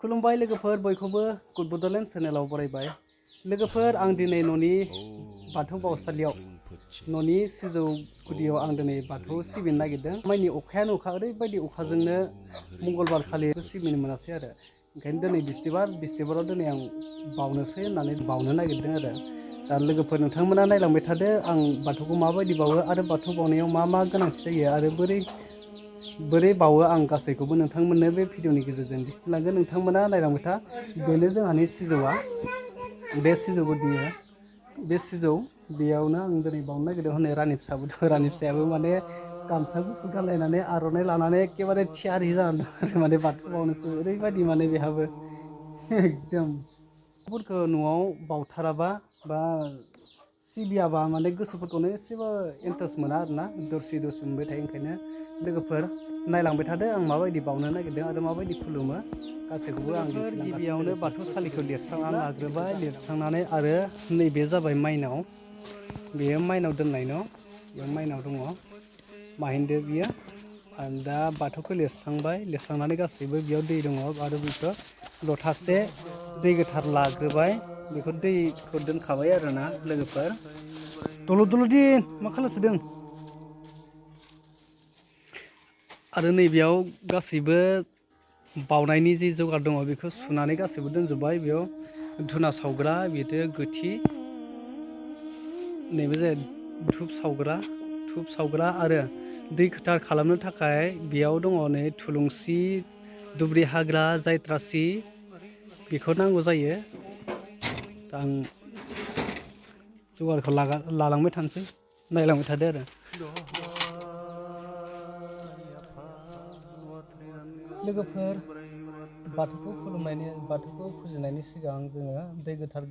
खुलुमबाय लोगोफोर बयखौबो गुड बड'लेण्ड चेनेलाव बरायबाय। लोगोफोर आं दिनै न'नि बाथौ बाउसालियाव न'नि सिजौ गुदियाव आं दिनै बाथौ सिबिनो नागिरदों। माइनि अखायानो अखा, ओरैबायदि अखाजोंनो मंगलबार खालि सिबिनो मोनासै आरो। ओंखायनो दिनै बिस्थिबाराव दिनै आं बावनोसै होननानै बावनो नागिरदों आरो। दा लोगोफोर नोंथांमोना नायलांबाय थादो आं बाथौखौ माबायदि बावो आरो बाथौ बावनायाव मा गोनांथि जायो आरो बोरै बावो आं गासैखौबो नोंथांमोननो बे भिडिअनि गेजेरजों दिन्थिलांगोन। नोंथांमोना नायलांबाय था। बेनो जोंहानि सिजौआ, बे सिजौ गुदिया बे सिजौ बेयावनो आं दिनै बावनो नागिरदों। हनै रानि फिसाबो दं, रानि फिसायाबो माने गामसा गुफुर गानलायनानै आर'नाइ लानानै एखेबारे थियारि जानानै दं आरो माने बाथौ बावनोसो। ओरैबायदि माने बेहाबो एकदम फोरखौ न'आव बावथाराबा बा सिबियाबा माने गोसोफोरखौनो एसेबो इन्टारेस्ट मोना आरोना, दरसि मोनबाय थायो। ओंखायनो लोगोफोर नायलांबाय थादो आं माबायदि बावनो नागिरदों आरो माबायदि खुलुमो गासैखौबो आं दिन्थिलांगासिनो। गिबियावनो बाथौसालिखौ लिरस्रांनानै लाग्रोबाय, लिरस्रांनानै आरो नैबे जाबाय माइनाव, बेयो माइनाव दोननाय न', बेयाव माइनाव दङ माहिन्दो बियो। दा बाथौखौ लिरस्रांबाय, लिरस्रांनानै गासैबो बेयाव दै दङ आरो बेखौ लथासे दै गोथार लाग्रोबाय, बेखौ दैखौ दोनखाबाय आरोना लोगोफोर। दल'दिन मा खालामसोदों? आरो नैबेयाव गासैबो बावनायनि जि जगार दङ बेखौ सुनानै गासैबो दोनजोब्बाय। बेयाव धुना सावग्रा, बिदो गोथि, नैबे जाय धुप सावग्रा आरो दै गोथार खालामनो थाखाय बेयाव दङ नै थुलुंसि, दुब्रि हाग्रा, जायथ्रासि, बेखौ नांगौ जायो। दा आं जगारखौ लालांबाय थानोसै, नायलांबाय थादो आरो। लोगोफोर बाथौखौ फुजिनायनि सिगां जोङो दै गोथार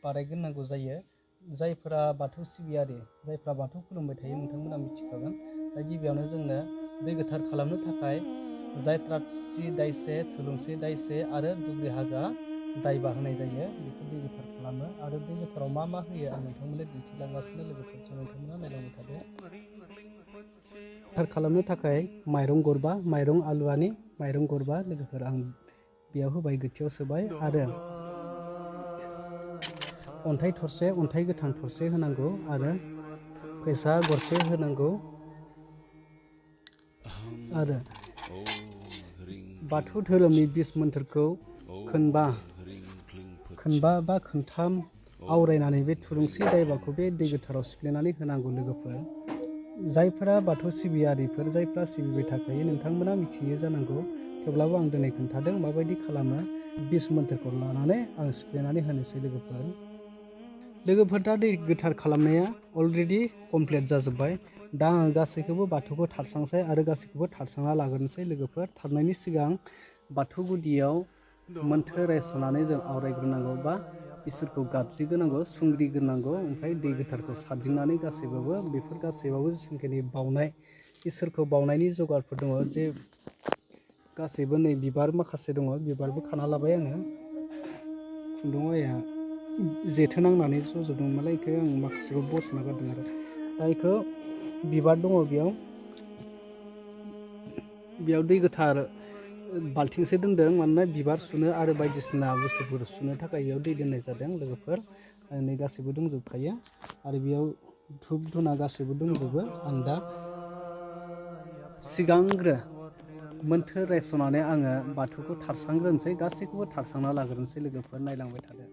बानायग्रोनांगौ जायो। जायफोरा बाथौ सिबियारि, जायफ्रा बाथौ खुलुमबाय थायो नोंथांमोना मिथिखागोन। दा गिबियावनो जोंनो दै गोथार खालामनो थाखाय जायथ्रासि दायसे, थुलुंसि दायसे आरो दुब्रि हाग्रा दायबा होनाय जायो। बेखौ दै गोथार खालामो। आरो दै गोथाराव मा होयो आं नोंथांमोननो दिन्थिलांगासिनो लोगोफोर, नोंथांमोना नायलांबाय थादो। गोथार खालामनो थाखाय माइरं गरबा, माइरं आलुवानि माइरं गरबा लोगोफोर आं बेयाव होबाय, गोथियाव सोबाय। आरो अन्थाइ थरसे, अन्थाइ गोथां थरसे होनांगौ आरो फैसा गरसे होनांगौ। आरो बाथौ धोरोमनि बिस मोन्थोरखौ खोनबा बा खोनथाम आवरायनानै बे थुलुंसि दायबाखौ बे दै गोथाराव सिफ्लेनानै होनांगौ लोगोफोर। जायफोरा बाथौ सिबियारिफोर, जायफ्रा सिबिबाय थाखायो नोंथांमोना मिथियो जानांगौ, थेवब्लाबो आं दिनै खोन्थादों माबायदि खालामो। बिस मोन्थोरखौ लानानै आं सिफ्लेनानै होनोसै लोगोफोर। दा दै गोथार खालामनाया अलरेडि कमप्लिट जाजोब्बाय। दा आङो गासैखौबो बाथौखौ थारस्रांसै आरो गासैखौबो थारस्रांना लाग्रोनोसै लोगोफोर। थारनायनि सिगां बाथौ गुदियाव मोन्थोर रायस'नानै जों आवरायग्रोनांगौ बा इसोरखौ गाबज्रिग्रोनांगौ, सुंग्रिग्रोनांगौ। ओमफ्राय दै गोथारखौ सारदिंनानै गासैबाबो बेफोर गासैबाबो जेसेबांखिनि बावनाय, इसोरखौ बावनायनि जगारफोर दङ, जे गासैबो नै बिबार माखासे दङ, बिबारबो खाना लाबाय आङो। खुन्दुं आइया जेथो नांनानै जजोबदों नालाय, बेखौ आं माखासेखौ बस'ना गारदों आरो। दा बेखौ बिबार दङ बेयाव दै गोथार बाल्थिंसे दोनदों, मानोना बिबार सुनो आरो बायदिसिना बुस्थुफोर सुनो थाखाय बेयाव दै दोननाय जादों लोगोफोर। नै गासैबो दंजोबखायो आरो बेयाव धुप धुना गासैबो दंजोबो। आं दा सिगांग्रो मोन्थोर रायस'नानै आङो बाथौखौ थारस्रांग्रोनोसै, गासैखौबो थारस्रांना लाग्रोनोसै लोगोफोर, नायलांबाय थादो।